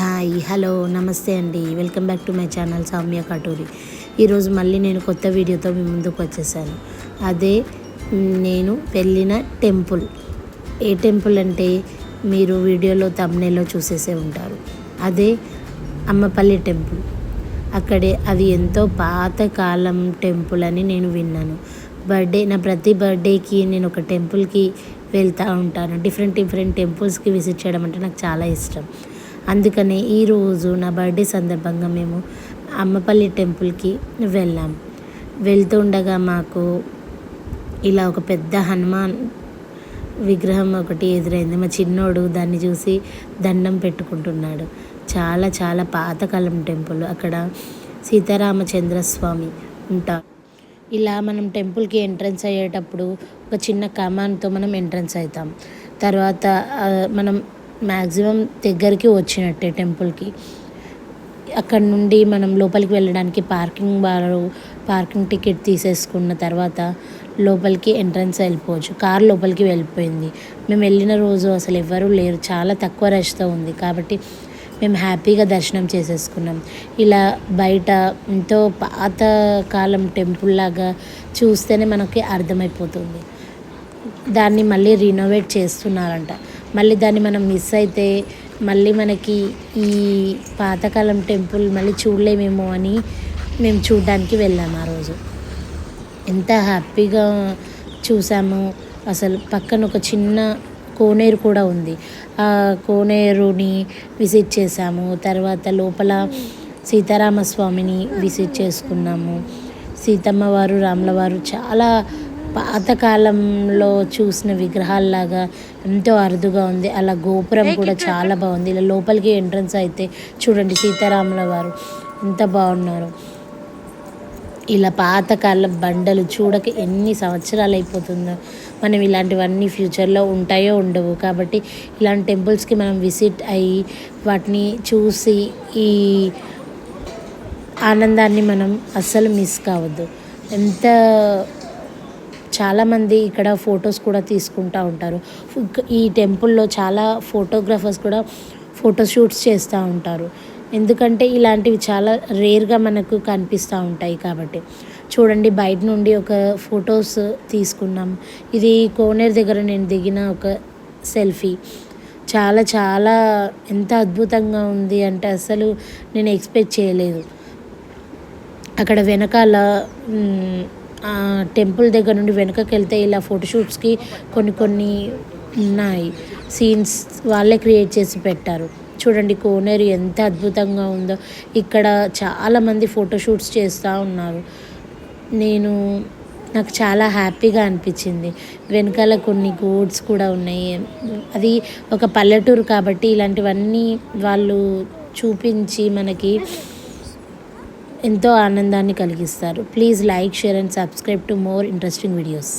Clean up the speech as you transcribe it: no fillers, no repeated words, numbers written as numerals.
Hi hello నమస్తే అండి. Welcome back to my channel Soumya Katuri. ఈరోజు మళ్ళీ నేను కొత్త వీడియోతో మీ ముందుకు వచ్చేసాను. అదే నేను వెళ్ళిన టెంపుల్. ఏ టెంపుల్ అంటే మీరు వీడియోలో థంబ్నెయిల్లో చూసేసే ఉంటారు. అదే అమ్మపల్లి టెంపుల్. అక్కడే అది ఎంతో పాతకాలం టెంపుల్ అని నేను విన్నాను. నా ప్రతి బర్త్డేకి నేను ఒక టెంపుల్కి వెళ్తూ ఉంటాను. డిఫరెంట్ టెంపుల్స్కి విజిట్ చేయడం అంటే నాకు చాలా ఇష్టం. అందుకనే ఈరోజు నా బర్త్డే సందర్భంగా మేము అమ్మపల్లి టెంపుల్కి వెళ్ళాం. వెళ్తుండగా మాకు ఇలా ఒక పెద్ద హనుమాన్ విగ్రహం ఒకటి ఎదురైంది. మా చిన్నోడు దాన్ని చూసి దండం పెట్టుకుంటున్నాడు. చాలా చాలా పాతకాలం టెంపుల్. అక్కడ సీతారామచంద్ర స్వామి ఉంటారు. ఇలా మనం టెంపుల్కి ఎంట్రన్స్ అయ్యేటప్పుడు ఒక చిన్న కమాన్తో మనం ఎంట్రన్స్ అవుతాం. తర్వాత మనం మ్యాక్సిమం దగ్గరికి వచ్చినట్టే టెంపుల్కి. అక్కడ నుండి మనం లోపలికి వెళ్ళడానికి పార్కింగ్ టికెట్ తీసేసుకున్న తర్వాత లోపలికి ఎంట్రన్స్ వెళ్ళిపోవచ్చు. కార్ లోపలికి వెళ్ళిపోయింది. మేము వెళ్ళిన రోజు అసలు ఎవ్వరూ లేరు, చాలా తక్కువ రష్తో ఉంది. కాబట్టి మేము హ్యాపీగా దర్శనం చేసేసుకున్నాం. ఇలా బయట ఎంతో పాతకాలం టెంపుల్ లాగా చూస్తేనే మనకి అర్థమైపోతుంది. దాన్ని మళ్ళీ రినోవేట్ చేస్తున్నారంట. మళ్ళీ దాన్ని మనం మిస్ అయితే మళ్ళీ మనకి ఈ పాతకాలం టెంపుల్ మళ్ళీ చూడలేమేమో అని మేము చూడడానికి వెళ్ళాము. ఆ రోజు ఎంత హ్యాపీగా చూసాము. అసలు పక్కన ఒక చిన్న కోనేరు కూడా ఉంది. ఆ కోనేరుని విజిట్ చేసాము. తర్వాత లోపల సీతారామస్వామిని విజిట్ చేసుకున్నాము. సీతమ్మ వారు, రాముల వారు చాలా పాతకాలంలో చూసిన విగ్రహాల్లాగా ఎంతో అరుదుగా ఉంది. అలా గోపురం కూడా చాలా బాగుంది. ఇలా లోపలికి ఎంట్రన్స్ అయితే చూడండి సీతారాముల వారు ఎంత బాగున్నారు. ఇలా పాతకాలం బండలు చూడక ఎన్ని సంవత్సరాలు అయిపోతుందో. మనం ఇలాంటివన్నీ ఫ్యూచర్లో ఉంటాయో ఉండవు. కాబట్టి ఇలాంటి టెంపుల్స్కి మనం విజిట్ అయ్యి వాటిని చూసి ఈ ఆనందాన్ని మనం అస్సలు మిస్ కావద్దు. చాలామంది ఇక్కడ ఫొటోస్ కూడా తీసుకుంటూ ఉంటారు. ఈ టెంపుల్లో చాలా ఫోటోగ్రాఫర్స్ కూడా ఫోటోషూట్స్ చేస్తూ ఉంటారు. ఎందుకంటే ఇలాంటివి చాలా రేర్గా మనకు కనిపిస్తూ ఉంటాయి. కాబట్టి చూడండి, బయట నుండి ఒక ఫొటోస్ తీసుకున్నాం. ఇది కోనేరు దగ్గర నేను దిగిన ఒక సెల్ఫీ. చాలా చాలా ఎంత అద్భుతంగా ఉంది అంటే అసలు నేను ఎక్స్పెక్ట్ చేయలేదు. అక్కడ వెనకాల టెంపుల్ దగ్గర నుండి వెనకకి వెళ్తే ఇలా ఫోటోషూట్స్కి కొన్ని ఉన్నాయి. సీన్స్ వాళ్ళే క్రియేట్ చేసి పెట్టారు. చూడండి కోనేరు ఎంత అద్భుతంగా ఉందో. ఇక్కడ చాలామంది ఫోటోషూట్స్ చేస్తూ ఉన్నారు. నాకు చాలా హ్యాపీగా అనిపించింది. వెనకాల కొన్ని గోడ్స్ కూడా ఉన్నాయి. అది ఒక పల్లెటూరు కాబట్టి ఇలాంటివన్నీ వాళ్ళు చూపించి మనకి ఎంతో ఆనందాన్ని కలిగిస్తారు. Please like, share and subscribe to more interesting videos.